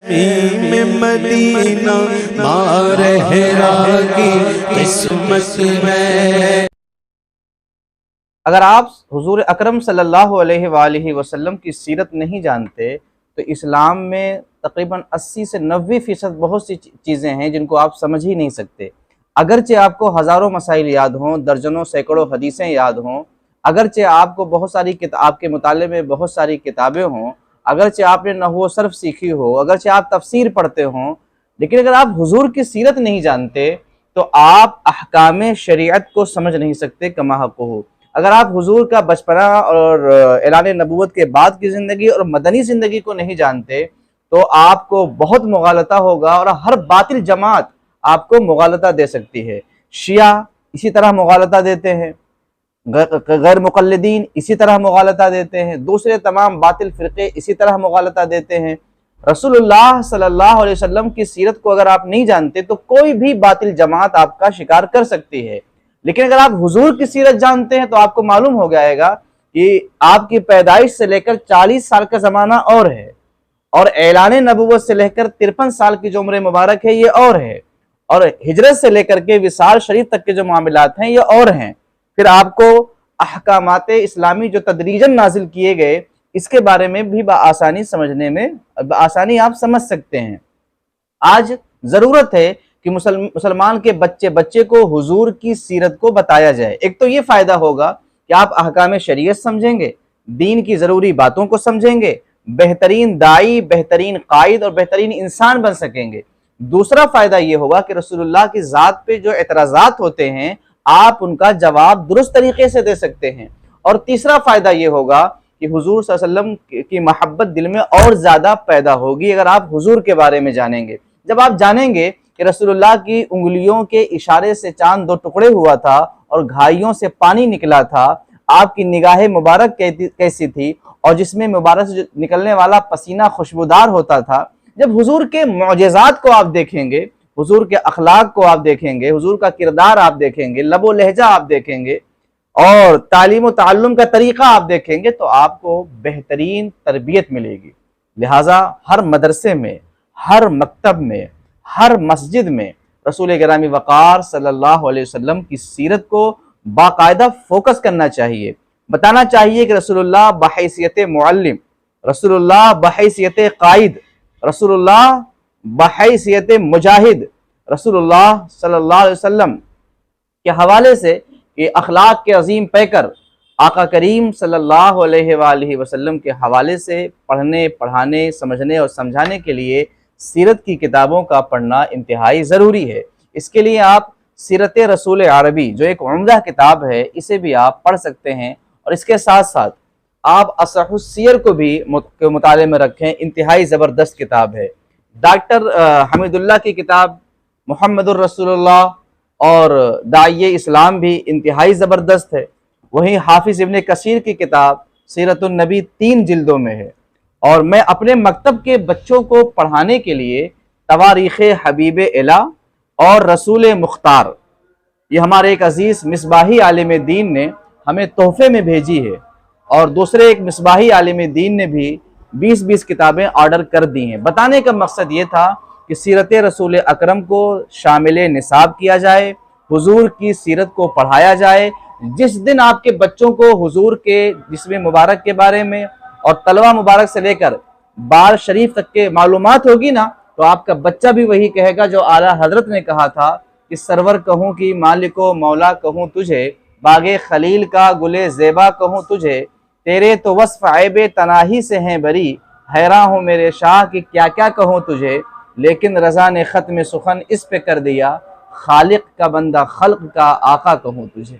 میں مدینہ مارہرا کی قسمت میں۔ اگر آپ حضور اکرم صلی اللہ علیہ وآلہ وسلم کی سیرت نہیں جانتے تو اسلام میں تقریباً 80 سے 90% بہت سی چیزیں ہیں جن کو آپ سمجھ ہی نہیں سکتے۔ اگرچہ آپ کو ہزاروں مسائل یاد ہوں، درجنوں سینکڑوں حدیثیں یاد ہوں، اگرچہ آپ کو بہت ساری آپ کے مطالعے میں بہت ساری کتابیں ہوں، اگرچہ آپ نے نحو و صرف سیکھی ہو، اگرچہ آپ تفسیر پڑھتے ہوں، لیکن اگر آپ حضور کی سیرت نہیں جانتے تو آپ احکام شریعت کو سمجھ نہیں سکتے کما حقہ۔ اگر آپ حضور کا بچپنا اور اعلان نبوت کے بعد کی زندگی اور مدنی زندگی کو نہیں جانتے تو آپ کو بہت مغالطہ ہوگا، اور ہر باطل جماعت آپ کو مغالطہ دے سکتی ہے۔ شیعہ اسی طرح مغالطہ دیتے ہیں، غیر مقلدین اسی طرح مغالطہ دیتے ہیں، دوسرے تمام باطل فرقے اسی طرح مغالطہ دیتے ہیں۔ رسول اللہ صلی اللہ علیہ وسلم کی سیرت کو اگر آپ نہیں جانتے تو کوئی بھی باطل جماعت آپ کا شکار کر سکتی ہے، لیکن اگر آپ حضور کی سیرت جانتے ہیں تو آپ کو معلوم ہو جائے گا کہ آپ کی پیدائش سے لے کر 40 سال کا زمانہ اور ہے، اور اعلان نبوت سے لے کر 53 سال کی جو عمر مبارک ہے یہ اور ہے، اور ہجرت سے لے کر کے وصال شریف تک کے جو معاملات ہیں یہ اور ہیں۔ پھر آپ کو احکامات اسلامی جو تدریجاً نازل کیے گئے اس کے بارے میں بھی بآسانی سمجھنے میں بآسانی آپ سمجھ سکتے ہیں۔ آج ضرورت ہے کہ مسلمان کے بچے کو حضور کی سیرت کو بتایا جائے۔ ایک تو یہ فائدہ ہوگا کہ آپ احکام شریعت سمجھیں گے، دین کی ضروری باتوں کو سمجھیں گے، بہترین داعی، بہترین قائد اور بہترین انسان بن سکیں گے۔ دوسرا فائدہ یہ ہوگا کہ رسول اللہ کی ذات پہ جو اعتراضات ہوتے ہیں آپ ان کا جواب درست طریقے سے دے سکتے ہیں۔ اور تیسرا فائدہ یہ ہوگا کہ حضور صلی اللہ علیہ وسلم کی محبت دل میں اور زیادہ پیدا ہوگی اگر آپ حضور کے بارے میں جانیں گے۔ جب آپ جانیں گے کہ رسول اللہ کی انگلیوں کے اشارے سے چاند 2 ٹکڑے ہوا تھا اور گھائیوں سے پانی نکلا تھا، آپ کی نگاہ مبارک کیسی تھی اور جس میں مبارک سے نکلنے والا پسینہ خوشبودار ہوتا تھا، جب حضور کے معجزات کو آپ دیکھیں گے، حضور کے اخلاق کو آپ دیکھیں گے، حضور کا کردار آپ دیکھیں گے، لب و لہجہ آپ دیکھیں گے اور تعلیم و تعلم کا طریقہ آپ دیکھیں گے تو آپ کو بہترین تربیت ملے گی۔ لہٰذا ہر مدرسے میں، ہر مکتب میں، ہر مسجد میں رسول گرامی وقار صلی اللہ علیہ وسلم کی سیرت کو باقاعدہ فوکس کرنا چاہیے، بتانا چاہیے کہ رسول اللہ بحیثیت معلم، رسول اللہ بحیثیت قائد، رسول اللہ بحیثیت مجاہد، رسول اللہ صلی اللہ علیہ وسلم کے حوالے سے کہ اخلاق کے عظیم پیکر آقا کریم صلی اللہ علیہ وآلہ وسلم کے حوالے سے پڑھنے، پڑھانے، سمجھنے اور سمجھانے کے لیے سیرت کی کتابوں کا پڑھنا انتہائی ضروری ہے۔ اس کے لیے آپ سیرت رسول عربی جو ایک عمدہ کتاب ہے اسے بھی آپ پڑھ سکتے ہیں، اور اس کے ساتھ ساتھ آپ اصح السیر کو بھی مطالعے میں رکھیں، انتہائی زبردست کتاب ہے۔ ڈاکٹر حمید اللہ کی کتاب محمد الرسول اللہ اور داعی اسلام بھی انتہائی زبردست ہے۔ وہیں حافظ ابن کثیر کی کتاب سیرت النبی 3 جلدوں میں ہے، اور میں اپنے مکتب کے بچوں کو پڑھانے کے لیے تواریخ حبیب الہ اور رسول مختار، یہ ہمارے ایک عزیز مصباحی عالم دین نے ہمیں تحفے میں بھیجی ہے، اور دوسرے ایک مصباحی عالم دین نے بھی 20 کتابیں آرڈر کر دی ہیں۔ بتانے کا مقصد یہ تھا کہ سیرت رسول اکرم کو شامل نصاب کیا جائے، حضور کی سیرت کو پڑھایا جائے۔ جس دن آپ کے بچوں کو حضور کے جسم مبارک کے بارے میں اور تلوہ مبارک سے لے کر بال شریف تک کے معلومات ہوگی نا، تو آپ کا بچہ بھی وہی کہے گا جو اعلیٰ حضرت نے کہا تھا کہ سرور کہوں کہ مالک و مولا کہوں تجھے، باغ خلیل کا گلے زیبا کہوں تجھے، تیرے تو وصف عیب تناہی سے ہیں بری، حیراں ہوں میرے شاہ کہ کیا کیا کہوں تجھے، لیکن رضا نے ختم سخن اس پہ کر دیا، خالق کا بندہ خلق کا آقا کہوں تجھے۔